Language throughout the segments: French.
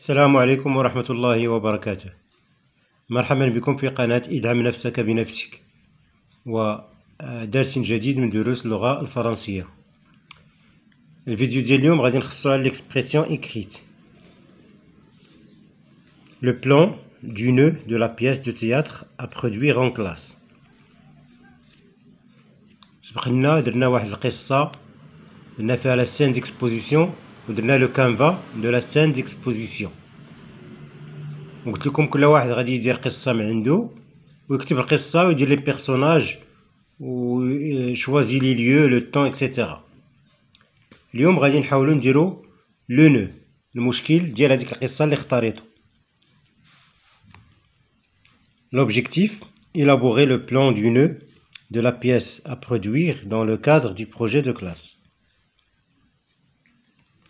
السلام عليكم ورحمة الله وبركاته. مرحبا بكم في قناة ادعم نفسك بنفسك ودرس جديد من دروس اللغة الفرنسية. الفيديو ديال اليوم غادي نخصو على l'expression écrite. Le plan du nœud de la pièce de théâtre à produire en classe. سبقنا درنا واحد القصة درنا فيها la scène d'exposition ودرنا لو كانفا دو لا سين ديكسبوزيسيون. وقلت لكم كل واحد غادي يدير قصة من عنده ويكتب القصة ويدير لي بيرسوناج وشوازي لي ليو لو طون اكسيتيرا. اليوم غادي نحاولو نديرو لو نو المشكل ديال هذيك القصة اللي اختاريتو. L'objectif, élaborer le plan du nœud de la pièce à produire dans le cadre du projet de classe.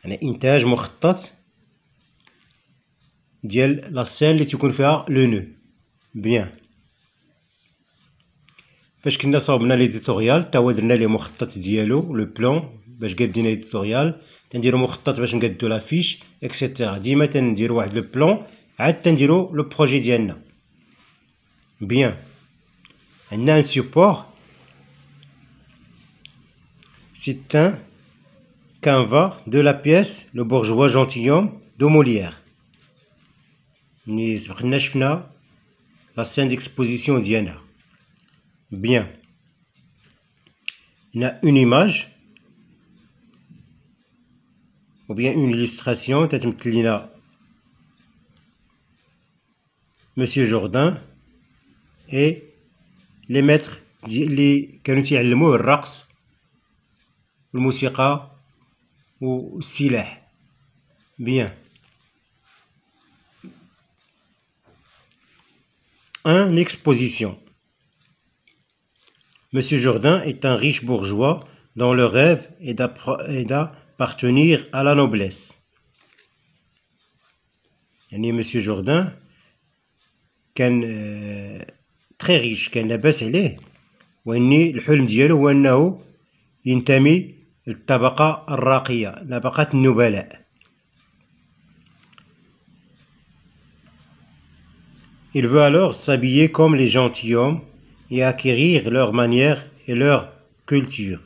يعني إنتاج مخطط ديال لا سين اللي تيكون فيها لو نو. بيان، فاش كنا صاوبنا ليديتوريال تا هو درنا ليه مخطط ديالو لو بلان باش قادينا ليديتوريال، تنديرو مخطط باش نقادو لافيش اكسيتيرا. ديما تنديرو واحد لو بلان عاد تنديرو لو بروجي ديالنا. بيان، عندنا ان سيبور c'est un canevas de la pièce Le bourgeois gentilhomme de Molière. سبقنا شفنا لا سين ديكسبوزيسيون ديالنا. بيان، هنا اون ايماج ou bien une illustration تتمثل لنا Monsieur Jourdain et les maîtres اللي كانوا تيعلموه الرقص والموسيقى والسلاح. Bien. Un exposition. Monsieur Jourdain est un riche bourgeois dont le rêve est d'appartenir à la noblesse. يعني Monsieur Jourdain كان très riche، كان لاباس عليه، واني الحلم ديالو هو انه ينتمي للطبقة الراقية، طبقة النبلاء. Il veut alors s'habiller comme les gentilshommes et acquérir leurs manières et leur culture.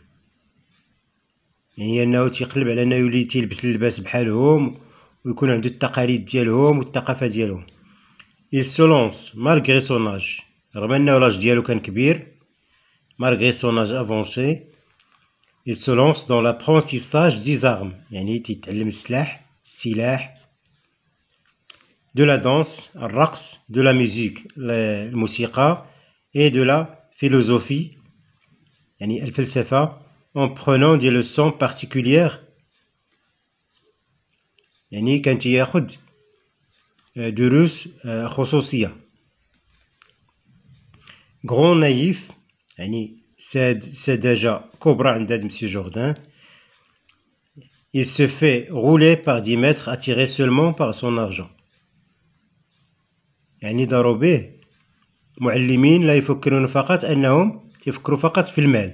يعني أنه تيقلب على أنه يولي تيلبس اللباس بحالهم ويكون عنده التقاليد ديالهم والثقافة ديالهم. Il se lance malgré son âge، رغم أنه لاج ديالو كان كبير، malgré son âge avancé. Il se lance dans l'apprentissage des armes، يعني تيتعلم السلاح، de la danse الرقص، de la musique الموسيقى، et de la philosophie يعني الفلسفة، en prenant des leçons particulières. يعني كان تياخد دروس خصوصية. Grand naïf يعني سذاجة كبرى عند هاد مسيو جوردان. Il se fait rouler par des maîtres attirés seulement par son argent. يعني داروا به معلمين لا يفكرون فقط أنهم يفكروا فقط في المال.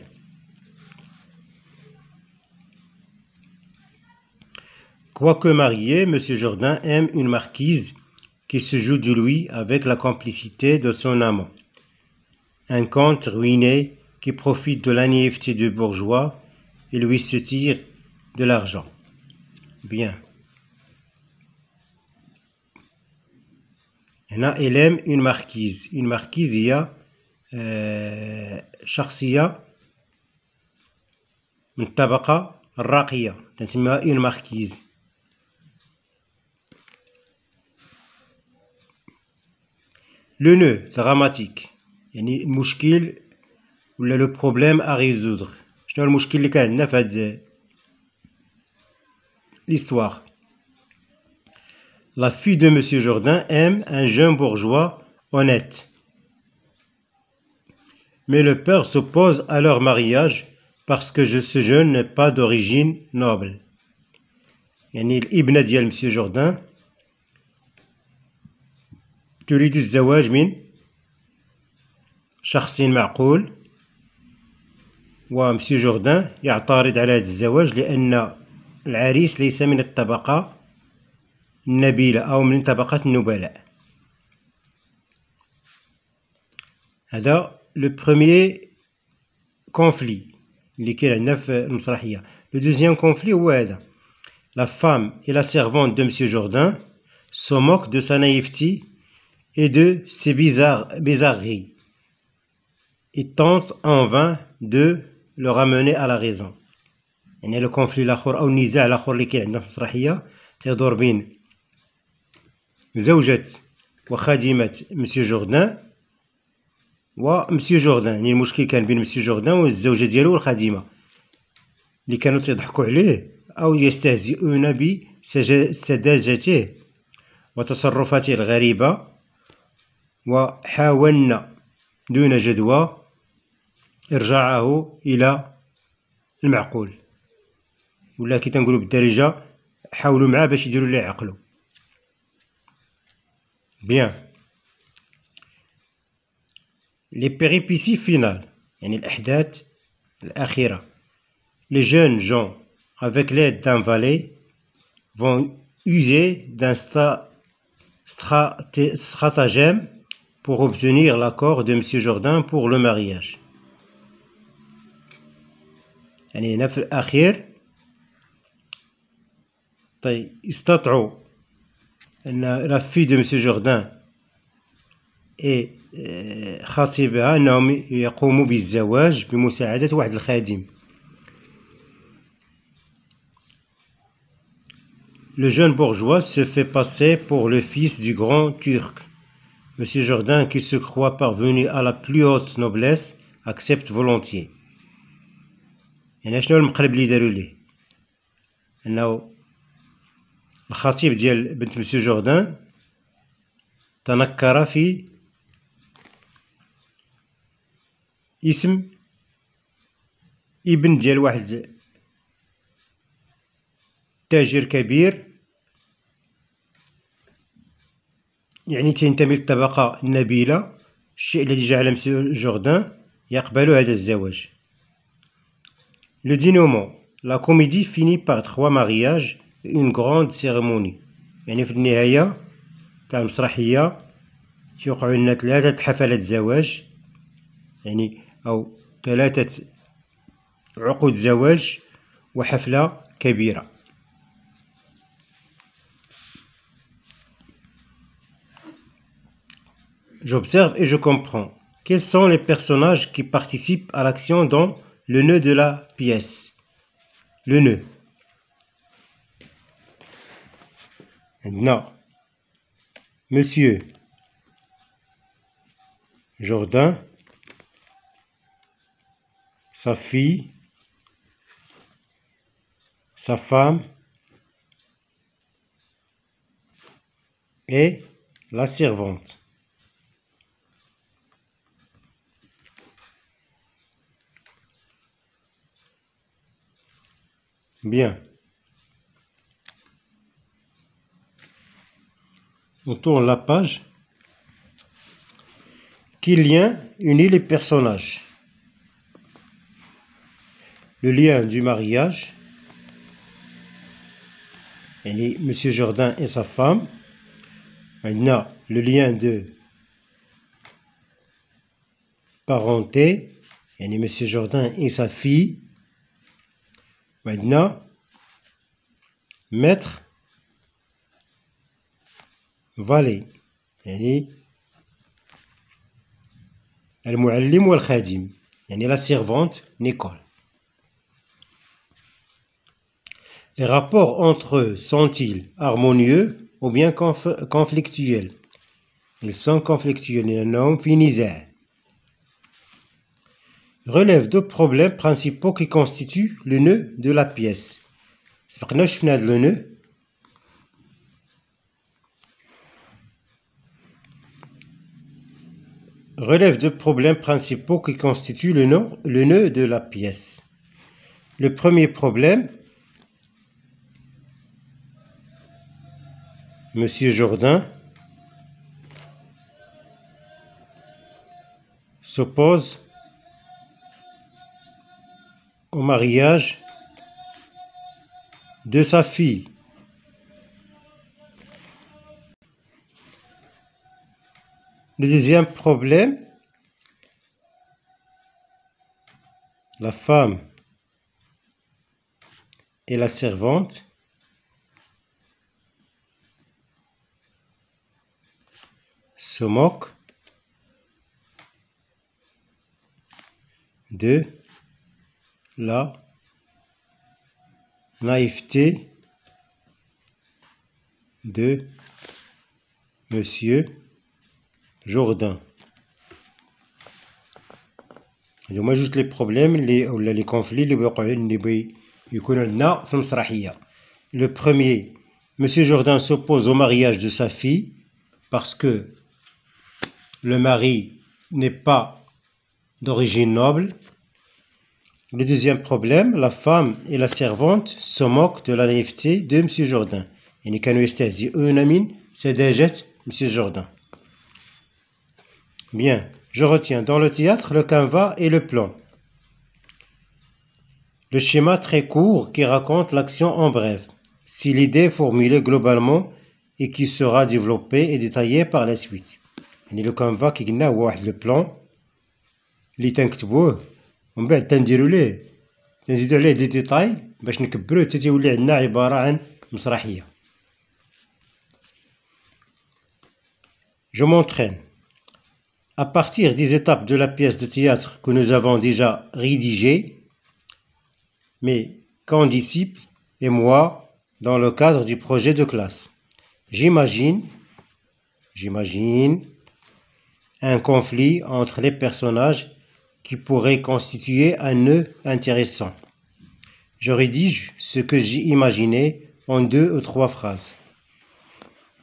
Quoique marié, Monsieur Jourdain aime une marquise qui se joue de lui avec la complicité de son amant. Un comte ruiné qui profite de la naïveté du bourgeois et lui se tire de l'argent. Bien. هنا il aime une marquise. Une marquise هي شخصية من الطبقة الراقية تنسميها une marquise. Le nœud dramatique يعني المشكل ولا لو بروبليم à résoudre. شنو المشكل اللي كان عندنا في هاد l'histoire. La fille de Monsieur Jourdain aime un jeune bourgeois honnête. Mais le père s'oppose à leur mariage parce que ce jeune n'est pas d'origine noble. يعني الابنة ديال Monsieur Jourdain تريد الزواج من شخص معقول، ومسيو جوردان يعترض على هذا الزواج لأن العريس ليس من الطبقة النبيلة أو من طبقة النبلاء. هذا لو بروميير كونفلي اللي كاين عندنا في المسرحية. لو دوزيام كونفلي هو هذا: la femme et la servante de Monsieur Jourdain se moquent de sa naïveté et de ses bizarreries et tentent en vain de le ramener à la raison. يعني لو كونفلي الاخر او النزاع الاخر اللي كاين عندنا في المسرحيه تيدور بين زوجة وخادمة مسيو جوردان ومسيو جوردان. يعني المشكل كان بين مسيو جوردان والزوجة ديالو والخادمة اللي كانوا تيضحكوا عليه او يستهزئون بسذاجته وتصرفاته الغريبة، وحاولنا دون جدوى إرجاعه إلى المعقول، ولا كي تنقولوا بالدارجة حاولوا معاه باش يديروا ليه عقله. Bien. Les péripéties finales، يعني الأحداث الأخيرة. Les jeunes gens, avec l'aide d'un valet, vont user d'un stratagème pour obtenir l'accord de Monsieur Jourdain pour le mariage. يعني هنا في الأخير طيب استطاعوا أن la fille de Monsieur Jourdain et خطيبها أنهم يقوموا بالزواج بمساعدة واحد الخادم. Le jeune bourgeois se fait passer pour le fils du grand turc. Monsieur Jourdain, qui se croit parvenu à la plus haute noblesse, accepte volontiers. يعني شنو المقلب اللي داروا ليه؟ أنه الخطيب ديال بنت مسيو جوردان تنكر في اسم ابن ديال واحد تاجر كبير، يعني تنتمي للطبقة النبيلة، الشيء الذي جعل مسيو جوردان يقبل هذا الزواج. Le dénouement. La comédie finit par 3 mariages et une grande cérémonie. يعني في النهاية تاع المسرحية تيوقعوا لنا 3 حفلات زواج، يعني أو 3 عقود زواج وحفلة كبيرة. J'observe et je comprends. Quels sont les personnages qui participent à l'action dans le nœud de la pièce? Le nœud. Maintenant, Monsieur Jourdain, sa fille, sa femme et la servante. Bien. On tourne la page. Quel lien unit les personnages? Le lien du mariage, يعني Monsieur Jourdain et sa femme. Maintenant, le lien de parenté, يعني Monsieur Jourdain et sa fille. Maintenant, maître, valet، يعني المعلم والخادم، يعني la servante Nicole. Les rapports entre eux sont-ils harmonieux ou bien conflictuels? Ils sont conflictuels لأنهم في نزاع. Relève 2 problèmes principaux qui constituent le nœud de la pièce. سبقنا شفنا هذا le nœud. Relève 2 problèmes principaux qui constituent le nœud de la pièce. Le premier problème, Monsieur Jourdain s'oppose au mariage de sa fille Le deuxième problème, la femme et la servante se moquent de la naïveté de Monsieur Jourdain. هذوما جوج لي بروبليم ولا لي كونفلي اللي بيوقعوا يكونوا عندنا في المسرحية. Le premier, Monsieur Jourdain s'oppose au mariage de sa fille parce que le mari n'est pas d'origine noble. Le deuxième problème, la femme et la servante se moquent de la naïveté de Monsieur Jourdain. يعني كانوا يستهزئون من سذاجة Monsieur Jourdain. Bien, je retiens dans le théâtre le canevas et le plan. Le schéma très court qui raconte l'action en bref. Si l'idée est formulée globalement et qui sera développée et détaillée par la suite. يعني le canevas كي قلنا هو واحد le plan اللي تنكتبوه ومن بعد تنديرو ليه تنزيدو عليه دي ديتاي باش نكبروه حتى تيولي عندنا عبارة عن مسرحية. Je m'entraîne. À partir des étapes de la pièce de théâtre que nous avons déjà rédigées, mes condisciples et moi, dans le cadre du projet de classe, j'imagine un conflit entre les personnages qui pourrait constituer un nœud intéressant. Je rédige ce que j'ai imaginé en 2 ou 3 phrases.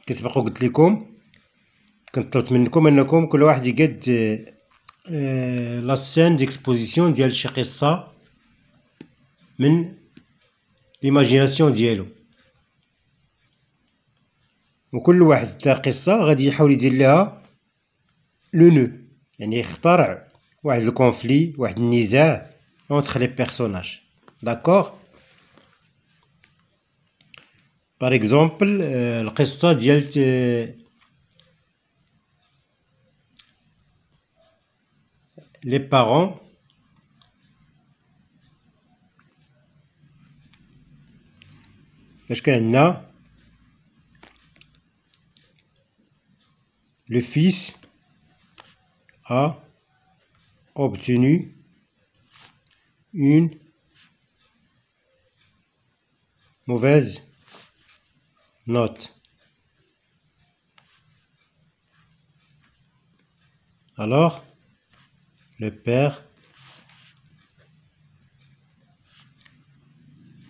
كتبقوا قلت لكم كنت طلبت منكم انكم كل واحد يقد لا سين ديكسبوزيسيون ديال شي قصه من ليماجيناسيون ديالو، وكل واحد تاع قصه غادي يحاول يدير لها لو نو، يعني يخترع واحد الكونفلي، واحد النزاع entre les personnages. D'accord. Par exemple القصه ديال les parents فاش كان عندنا le fils a obtenu une mauvaise note. Alors, le père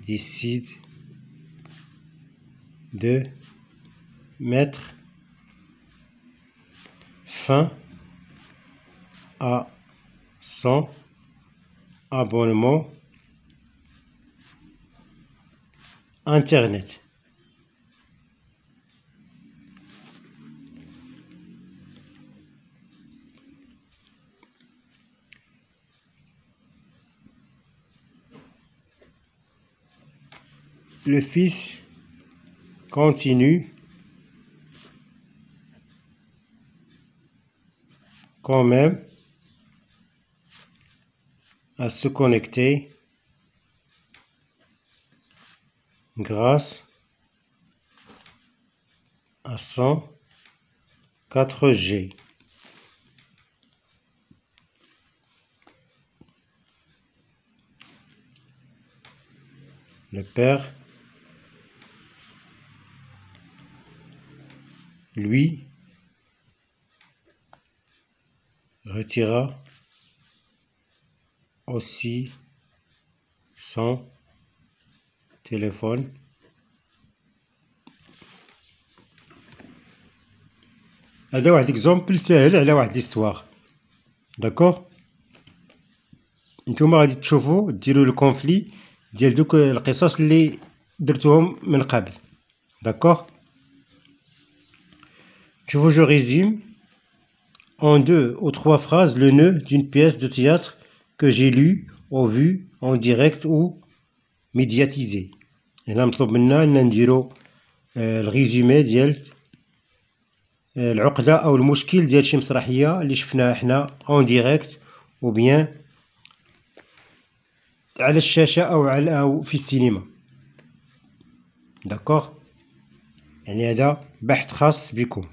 décide de mettre fin à son abonnement Internet. Le fils continue quand même à se connecter grâce à son 4G. Le père, lui, retira aussi son téléphone هذا واحد اكزومبل ساهل على واحد ليستوار. داكوغ، نتوما غادي تشوفوا ديروا الكونفلي ديال دوك القصص اللي درتوهم من قبل. داكوغ، شوفوا je résume en 2 ou 3 phrases le nœud d'une pièce de théâtre que j'ai lue ou vue en direct ou médiatisée. هنا مطلوب منا ان نديرو الريزومي ديال العقدة أو المشكل ديال شي مسرحية اللي شفناها حنا اون ديريكت أو بيان على الشاشة أو في السينما. داكوغ، يعني هذا بحث خاص بكم.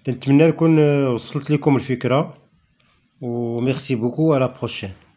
نتمنى نكون وصلت لكم الفكرة، و ميرسي بوكو، à la prochaine.